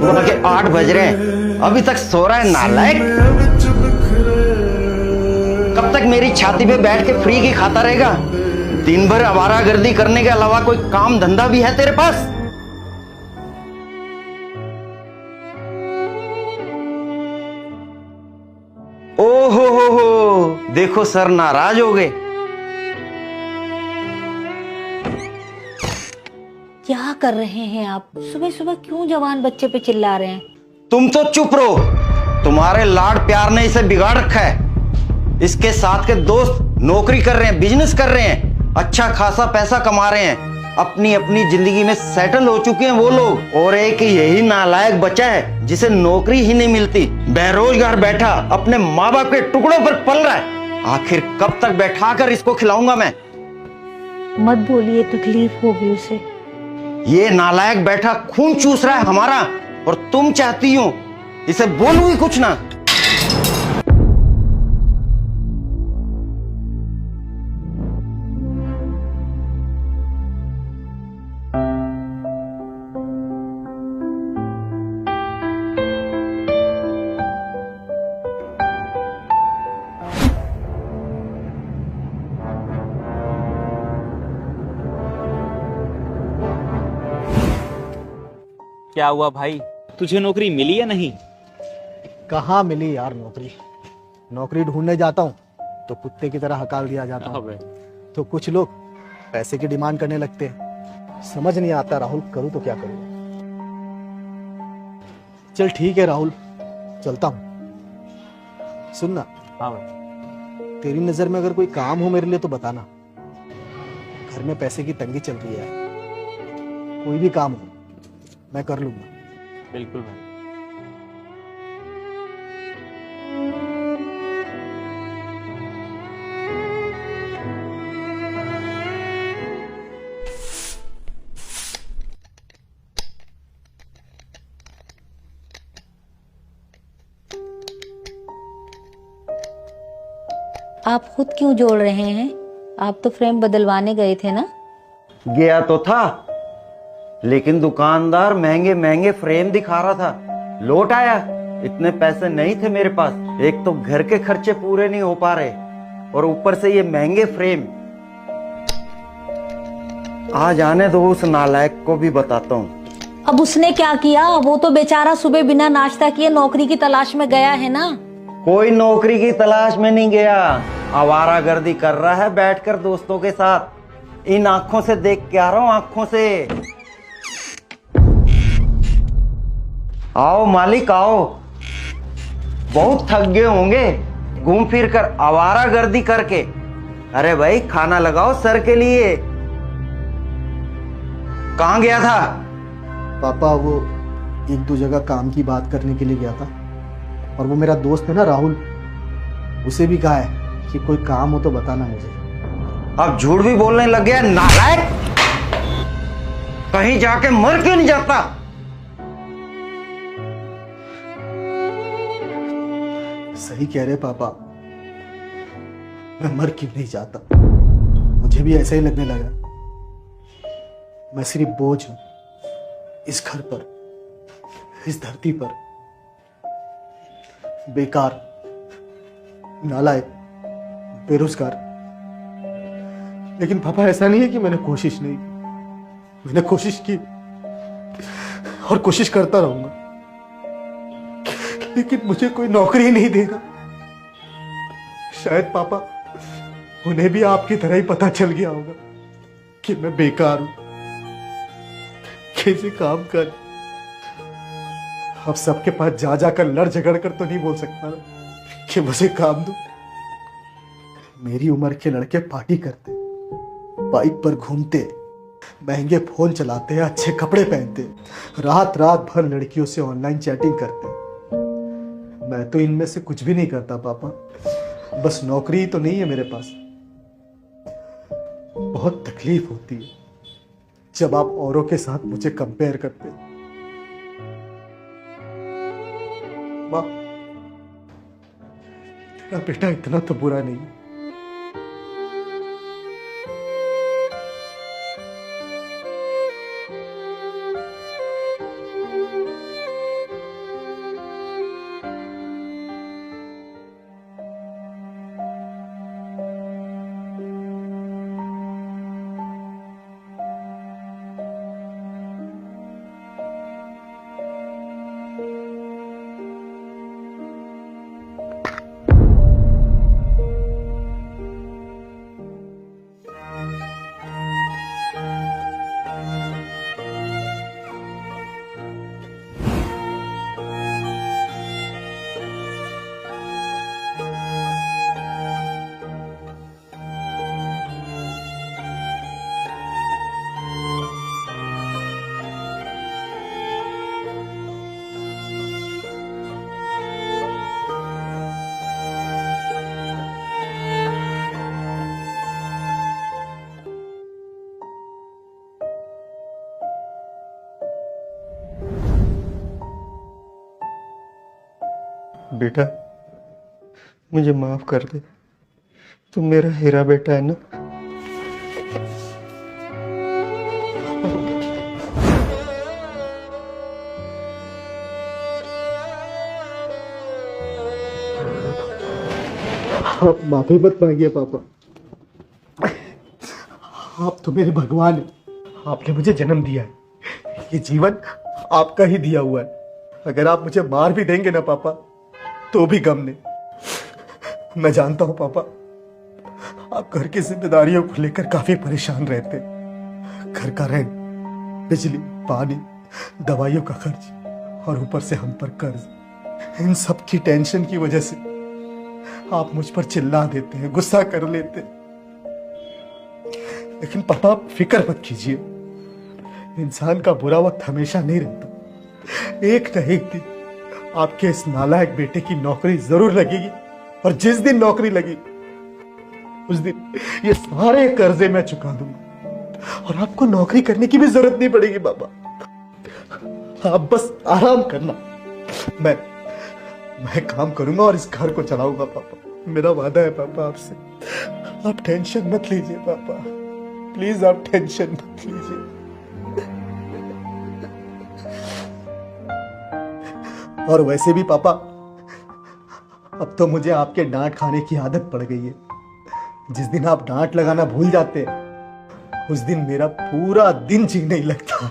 सुबह के 8 बज रहे हैं, अभी तक सो रहा है नालायक। कब तक मेरी छाती पे बैठ के फ्री की खाता रहेगा? दिन भर आवारागर्दी करने के अलावा कोई काम धंधा भी है तेरे पास? ओहो हो, देखो सर नाराज हो गए। क्या कर रहे हैं आप? सुबह सुबह क्यों जवान बच्चे पे चिल्ला रहे हैं? तुम तो चुप रहो, तुम्हारे लाड प्यार ने इसे बिगाड़ रखा है। इसके साथ के दोस्त नौकरी कर रहे हैं, बिजनेस कर रहे हैं, अच्छा खासा पैसा कमा रहे हैं, अपनी अपनी जिंदगी में सेटल हो चुके हैं वो लोग, और एक यही नालायक बच्चा है जिसे नौकरी ही नहीं मिलती, बेरोजगार बैठा अपने माँ बाप के टुकड़ों पर पल रहा है। आखिर कब तक बैठा कर इसको खिलाऊंगा मैं? मत बोलिए, तकलीफ होगी उसे। ये नालायक बैठा खून चूस रहा है हमारा, और तुम चाहती हो इसे बोलूं ही कुछ ना। क्या हुआ भाई, तुझे नौकरी मिली या नहीं? कहाँ मिली यार नौकरी। नौकरी ढूंढने जाता हूँ तो कुत्ते की तरह हकाल दिया जाता हूँ। तो कुछ लोग पैसे की डिमांड करने लगते हैं। समझ नहीं आता राहुल, करूँ तो क्या करूँ। चल ठीक है राहुल, चलता हूँ। सुनना, हाँ भाई। तेरी नजर में अगर कोई काम हो मेरे लिए तो बताना। घर में पैसे की तंगी चल रही है, कोई भी काम हो मैं कर लूंगा। बिल्कुल भाई। आप खुद क्यों जोड़ रहे हैं? आप तो फ्रेम बदलवाने गए थे ना? गया तो था, लेकिन दुकानदार महंगे महंगे फ्रेम दिखा रहा था। लौट आया, इतने पैसे नहीं थे मेरे पास। एक तो घर के खर्चे पूरे नहीं हो पा रहे, और ऊपर से ये महंगे फ्रेम। आ जाने दो, उस नालायक को भी बताता हूँ। अब उसने क्या किया? वो तो बेचारा सुबह बिना नाश्ता किए नौकरी की तलाश में गया है ना। कोई नौकरी की तलाश में नहीं गया, आवारागर्दी कर रहा है बैठकर दोस्तों के साथ। इन आंखों से देख के आ रहा हूं, आंखों से। आओ मालिक आओ, बहुत थक गए होंगे घूम फिर कर, आवारागर्दी करके। अरे भाई खाना लगाओ सर के लिए। कहाँ गया था? पापा वो एक दो जगह काम की बात करने के लिए गया था, और वो मेरा दोस्त है ना राहुल, उसे भी कहा है कि कोई काम हो तो बताना मुझे। अब झूठ भी बोलने लग गया नालायक। कहीं जाके मर क्यों नहीं जाता? सही कह रहे पापा, मैं मर क्यों नहीं जाता। मुझे भी ऐसा ही लगने लगा। मैं सिर्फ बोझ हूं इस घर पर, इस धरती पर। बेकार, नालायक, बेरोजगार। लेकिन पापा ऐसा नहीं है कि मैंने कोशिश नहीं की। मैंने कोशिश की और कोशिश करता रहूंगा, लेकिन मुझे कोई नौकरी नहीं देगा। शायद पापा उन्हें भी आपकी तरह ही पता चल गया होगा कि मैं बेकार हूं, कैसे काम कर। अब सबके पास जा जाकर लड़ झगड़ कर तो नहीं बोल सकता ना कि मुझे काम दो। मेरी उम्र के लड़के पार्टी करते, बाइक पर घूमते, महंगे फोन चलाते, अच्छे कपड़े पहनते, रात रात भर लड़कियों से ऑनलाइन चैटिंग करते। मैं तो इनमें से कुछ भी नहीं करता पापा। बस नौकरी तो नहीं है मेरे पास। बहुत तकलीफ होती है जब आप औरों के साथ मुझे कंपेयर करते। माँ, तेरा बेटा इतना तो बुरा नहीं है। बेटा मुझे माफ कर दे, तुम मेरा हीरा बेटा है ना। आप माफी मत मांगिए पापा, आप तो मेरे भगवान हैं। आपने मुझे जन्म दिया है, ये जीवन आपका ही दिया हुआ है। अगर आप मुझे मार भी देंगे ना पापा तो भी गम नहीं। मैं जानता हूं पापा, आप घर की जिम्मेदारियों को लेकर काफी परेशान रहते हैं। घर का रेंट, बिजली, पानी, दवाइयों का खर्च और ऊपर से हम पर कर्ज। इन सब की टेंशन की वजह से आप मुझ पर चिल्ला देते हैं, गुस्सा कर लेते हैं। लेकिन पापा आप फिक्र मत कीजिए, इंसान का बुरा वक्त हमेशा नहीं रहता। एक न एक दिन आपके इस नालायक बेटे की नौकरी जरूर लगेगी, और जिस दिन नौकरी लगी उस दिन ये सारे कर्जे मैं चुका दूंगा और आपको नौकरी करने की भी जरूरत नहीं पड़ेगी पापा। आप बस आराम करना, मैं काम करूंगा और इस घर को चलाऊंगा पापा। मेरा वादा है पापा आपसे। आप टेंशन मत लीजिए पापा, प्लीज आप टेंशन मत लीजिए। और वैसे भी पापा अब तो मुझे आपके डांट खाने की आदत पड़ गई है। जिस दिन आप डांट लगाना भूल जाते हैं उस दिन मेरा पूरा दिन जी नहीं लगता।